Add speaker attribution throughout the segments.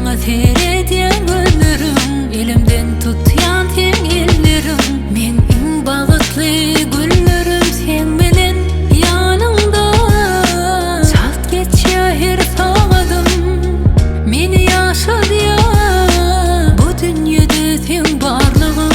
Speaker 1: bana seyrediyen gözlerim, elimden tutyan sen ellerim. Men en bağıtlı güllerim sen bilen yanımda. Çalt geçiyor her sağdım, meni yaşadıya. Bu dünyada sen barlığım,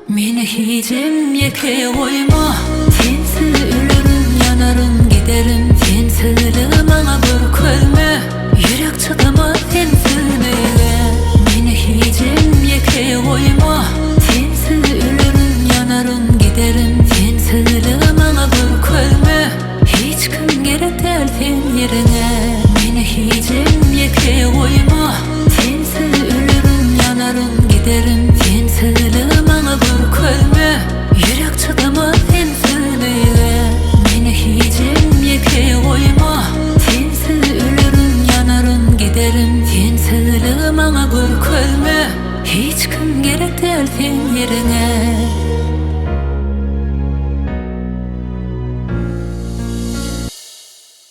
Speaker 1: meni hicim yeke koyma. Sensiz ölürüm, yanarım, giderim. Sensizliği bana bir kölme, yürek çıkamaz sensizliğe. Meni hicim yeke koyma. Sensiz ölürüm, yanarım, giderim. Sensizliği bana bir kölme, hiç kim gerek değil sen yerine. Meni hicim yeke koyma. Sensiz ölürüm, yanarım, giderim. Sensizliği bana bir kölme, yürek çıkamaz